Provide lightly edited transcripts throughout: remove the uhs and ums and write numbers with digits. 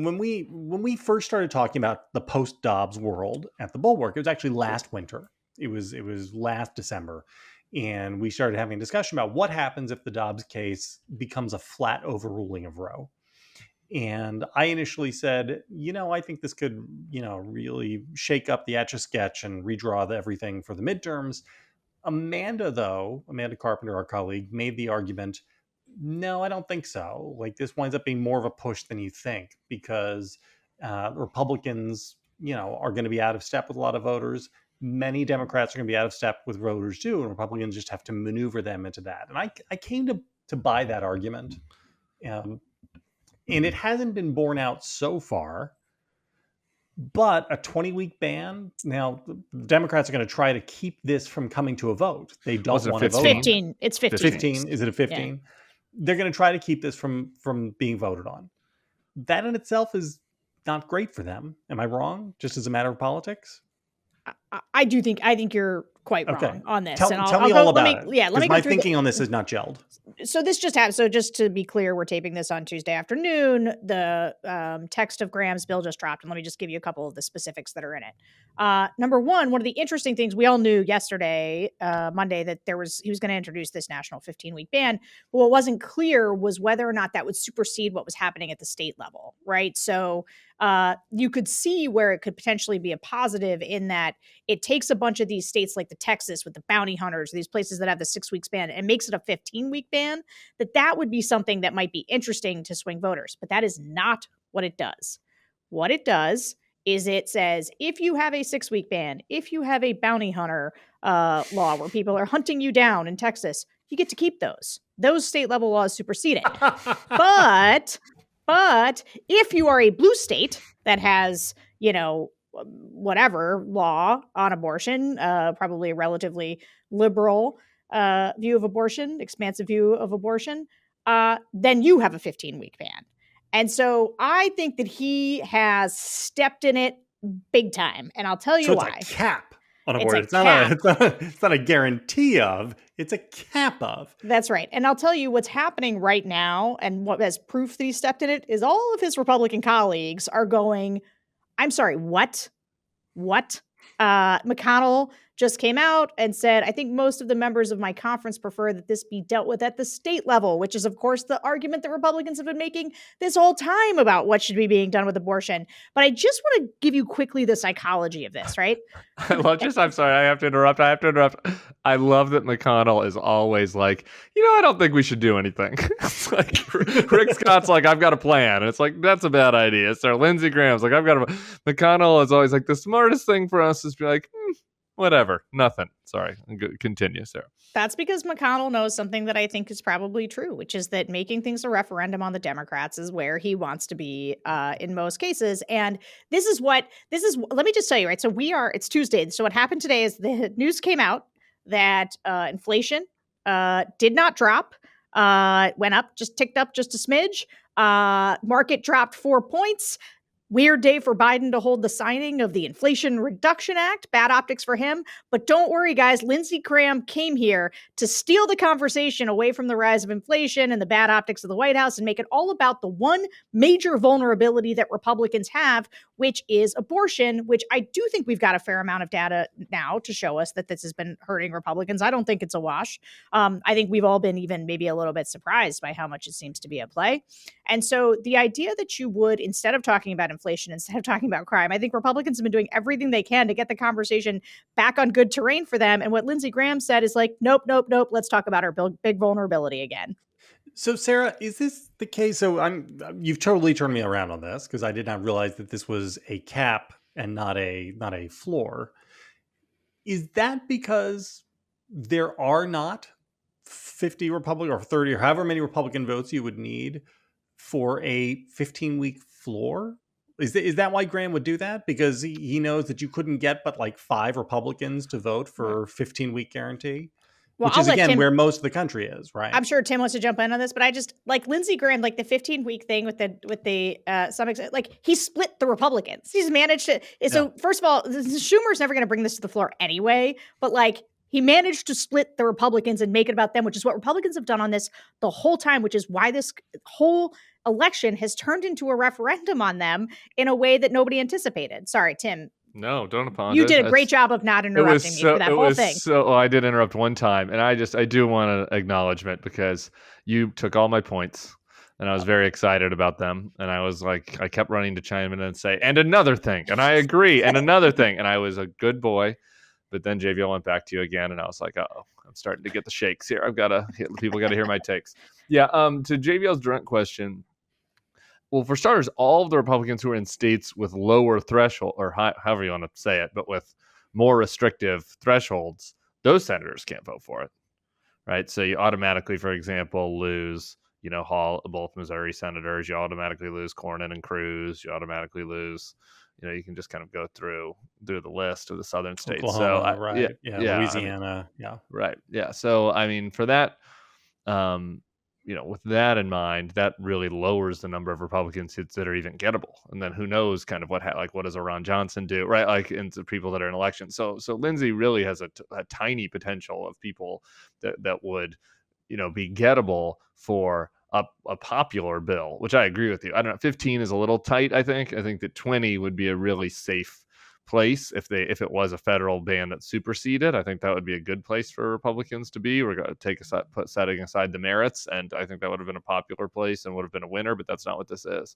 When we first started talking about the post-Dobbs world at the Bulwark, it was actually last winter. It was last December, and we started having a discussion about what happens if the Dobbs case becomes a flat overruling of Roe. And I initially said, I think this could, really shake up the Etch-a-Sketch and redraw everything for the midterms. Amanda Carpenter, our colleague, made the argument, no, I don't think so. Like, this winds up being more of a push than you think, because Republicans, are going to be out of step with a lot of voters. Many Democrats are going to be out of step with voters too, and Republicans just have to maneuver them into that. And I came to buy that argument. And it hasn't been borne out so far. But a 20-week ban, now the Democrats are going to try to keep this from coming to a vote. They don't want to vote. 15. It's 15. 15. Is it a 15? Yeah. They're going to try to keep this from being voted on. That in itself is not great for them. Am I wrong? Just as a matter of politics? I think you're quite wrong on this. Tell me all about it. Let me go my thinking on this is not gelled. So this just happened. So just to be clear, we're taping this on Tuesday afternoon. The text of Graham's bill just dropped, and let me just give you a couple of the specifics that are in it. Number one of the interesting things we all knew yesterday, Monday, that he was going to introduce this national 15-week ban. But what wasn't clear was whether or not that would supersede what was happening at the state level, right? So you could see where it could potentially be a positive in that it takes a bunch of these states like the Texas with the bounty hunters, these places that have the 6 weeks ban, and makes it a 15-week ban, that would be something that might be interesting to swing voters. But that is not what it does. What it does is it says, if you have a 6-week ban, if you have a bounty hunter law where people are hunting you down in Texas, you get to keep those. Those state level laws supersede it. But if you are a blue state that has, whatever law on abortion, probably a relatively liberal view of abortion, expansive view of abortion, then you have a 15-week ban. And so I think that he has stepped in it big time. And I'll tell you why. It's a cap on abortion. It's not a guarantee of, it's a cap of. That's right. And I'll tell you what's happening right now, and what has proof that he stepped in it, is all of his Republican colleagues are going, I'm sorry, what? McConnell just came out and said, I think most of the members of my conference prefer that this be dealt with at the state level, which is, of course, the argument that Republicans have been making this whole time about what should be being done with abortion. But I just want to give you quickly the psychology of this, right? I'm sorry, I have to interrupt. I love that McConnell is always like, I don't think we should do anything. It's like Rick Scott's like, I've got a plan. And it's like, that's a bad idea. So Lindsey Graham's like, McConnell is always like, the smartest thing for us is to be like, whatever, nothing. Sorry, continue, Sarah. That's because McConnell knows something that I think is probably true, which is that making things a referendum on the Democrats is where he wants to be in most cases. And let me just tell you, right? So it's Tuesday. So what happened today is the news came out that inflation did not drop, went up, just ticked up just a smidge. Market dropped 4 points. Weird day for Biden to hold the signing of the Inflation Reduction Act. Bad optics for him. But don't worry, guys. Lindsey Graham came here to steal the conversation away from the rise of inflation and the bad optics of the White House and make it all about the one major vulnerability that Republicans have, which is abortion, which I do think we've got a fair amount of data now to show us that this has been hurting Republicans. I don't think it's a wash. I think we've all been even maybe a little bit surprised by how much it seems to be at play. And so the idea that you would, instead of talking about inflation, instead of talking about crime, I think Republicans have been doing everything they can to get the conversation back on good terrain for them. And what Lindsey Graham said is like, nope. Let's talk about our big vulnerability again. So, Sarah, is this the case? So you've totally turned me around on this, because I did not realize that this was a cap and not a floor. Is that because there are not 50 Republican or 30 or however many Republican votes you would need for a 15-week floor? Is that why Graham would do that? Because he knows that you couldn't get but like 5 Republicans to vote for 15-week guarantee? Well, which is, again, where most of the country is, right? I'm sure Tim wants to jump in on this, but I just, like, Lindsey Graham, like the 15-week thing with the some extent, like, he split the Republicans. He's managed to. So, first of all, Schumer's never going to bring this to the floor anyway, but, like, He managed to split the Republicans and make it about them, which is what Republicans have done on this the whole time, which is why this whole election has turned into a referendum on them in a way that nobody anticipated. Sorry, Tim. No, don't apologize. You did a great job of not interrupting me for that whole thing. Oh, I did interrupt one time, and I do want an acknowledgement because you took all my points, and I was very excited about them, and I kept running to chime in and say, and another thing, and I agree, and another thing, and I was a good boy. But then JVL went back to you again, and I was like, "Oh, I'm starting to get the shakes here. People got to hear my takes." Yeah. To JVL's direct question, well, for starters, all of the Republicans who are in states with lower threshold, or however you want to say it, but with more restrictive thresholds, those senators can't vote for it, right? So you automatically, for example, lose, Hall, both Missouri senators. You automatically lose Cornyn and Cruz. You automatically lose. You can just kind of go through the list of the southern states. Oklahoma, So right? Yeah, Louisiana. right. Yeah. So I mean, for that, with that in mind, that really lowers the number of Republican seats that are even gettable. And then who knows kind of what does a Ron Johnson do, right? Like into people that are in elections. So Lindsey really has a tiny potential of people that would, be gettable for a popular bill, which I agree with you. I don't know. 15 is a little tight. I think that 20 would be a really safe place if it was a federal ban that superseded. I think that would be a good place for Republicans to be. We're going to setting aside the merits, and I think that would have been a popular place and would have been a winner. But that's not what this is.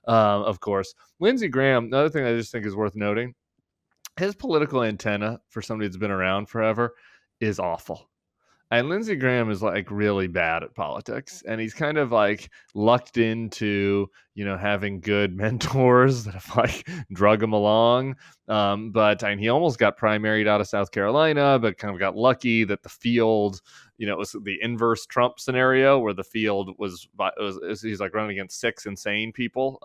Of course, Lindsey Graham. Another thing I just think is worth noting: his political antenna for somebody that's been around forever is awful. And Lindsey Graham is really bad at politics, and he's kind of lucked into having good mentors that have drug him along. But he almost got primaried out of South Carolina, but kind of got lucky that the field, it was the inverse Trump scenario where the field was he's running against 6 insane people.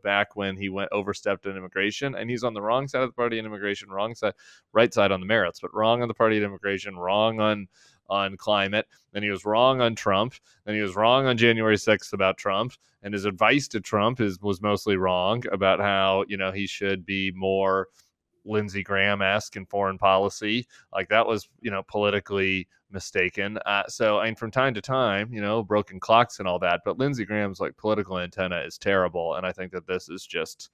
Back when he overstepped on immigration, and he's on the wrong side of the party in immigration, right side on the merits, but wrong on the party of immigration, wrong on climate. Then he was wrong on Trump. Then he was wrong on January 6th about Trump. And his advice to Trump was mostly wrong about how, he should be more Lindsey Graham-esque in foreign policy. That was, politically mistaken. So from time to time, broken clocks and all that. But Lindsey Graham's political antenna is terrible. And I think that this is just...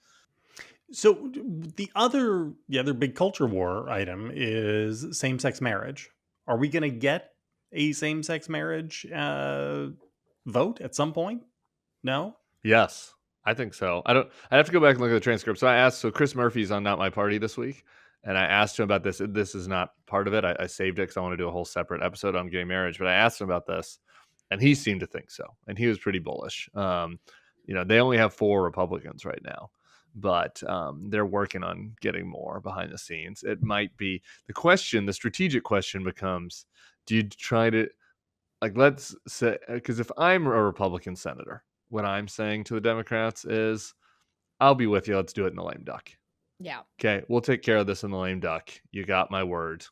So the other big culture war item is same-sex marriage. Are we going to get a same-sex marriage vote at some point? No? Yes, I think so. I have to go back and look at the transcript. So Chris Murphy's on Not My Party this week, and I asked him about this. This is not part of it. I saved it because I want to do a whole separate episode on gay marriage, but I asked him about this, and he seemed to think so, and he was pretty bullish. They only have 4 Republicans right now, but they're working on getting more behind the scenes. It might be the strategic question becomes, do you try to let's say, because if I'm a Republican senator, what I'm saying to the Democrats is, I'll be with you. Let's do it in the lame duck. Yeah. Okay. We'll take care of this in the lame duck. You got my word.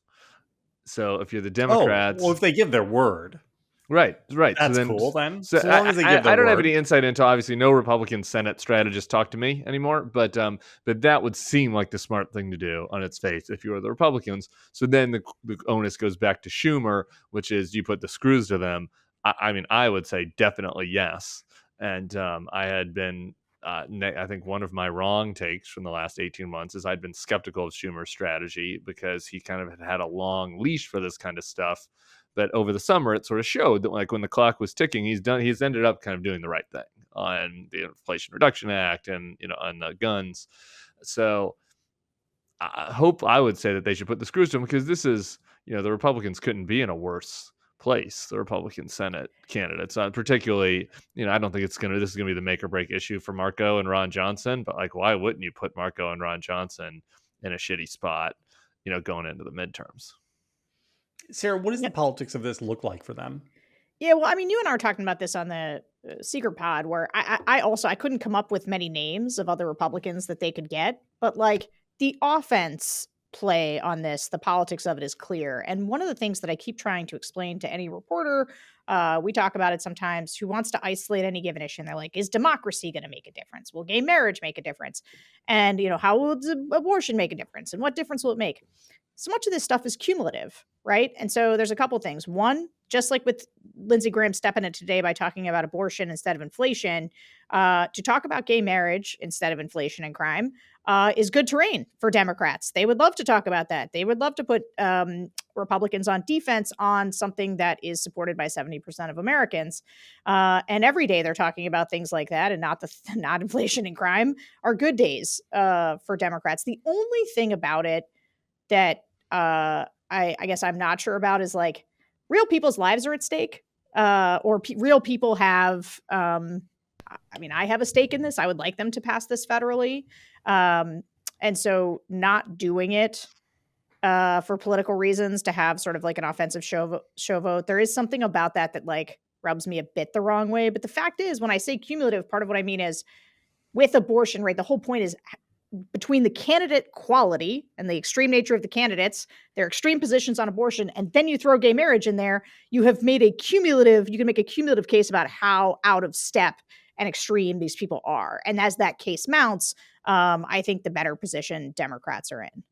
So if you're the Democrats, if they give their word. Right. That's cool then. So long as they give their I don't word. have any insight into, obviously, no Republican Senate strategist talk to me anymore, but that would seem like the smart thing to do on its face if you were the Republicans. So then the onus goes back to Schumer, which is you put the screws to them. I would say definitely yes. And I had been, I think one of my wrong takes from the last 18 months is I'd been skeptical of Schumer's strategy because he kind of had a long leash for this kind of stuff. But over the summer, it sort of showed that when the clock was ticking, he's ended up kind of doing the right thing on the Inflation Reduction Act and, on the guns. So I would say that they should put the screws to him because this is, the Republicans couldn't be in a worse place, the Republican Senate candidates. Particularly, I don't think this is going to be the make or break issue for Marco and Ron Johnson, but why wouldn't you put Marco and Ron Johnson in a shitty spot, going into the midterms? Sarah, what does the politics of this look like for them? Yeah, well, you and I were talking about this on the Secret Pod, where I couldn't come up with many names of other Republicans that they could get, but the offense play on this, the politics of it is clear. And one of the things that I keep trying to explain to any reporter, we talk about it sometimes, who wants to isolate any given issue, and they're like, is democracy going to make a difference? Will gay marriage make a difference? And, how will abortion make a difference? And what difference will it make? so much of this stuff is cumulative, right? And so there's a couple things. One, just like with Lindsey Graham stepping it today by talking about abortion instead of inflation, to talk about gay marriage instead of inflation and crime is good terrain for Democrats. They would love to talk about that. They would love to put Republicans on defense on something that is supported by 70% of Americans. And every day they're talking about things like that, and not inflation and crime are good days for Democrats. The only thing about it that I guess I'm not sure about is like real people's lives are at stake, or real people have. I mean, I have a stake in this. I would like them to pass this federally, and so not doing it for political reasons to have sort of like an offensive show vote. There is something about that like rubs me a bit the wrong way. But the fact is, when I say cumulative, part of what I mean is with abortion, right? The whole point is between the candidate quality and the extreme nature of the candidates, their extreme positions on abortion, and then you throw gay marriage in there, you can make a cumulative case about how out of step and extreme these people are. And as that case mounts, I think the better position Democrats are in.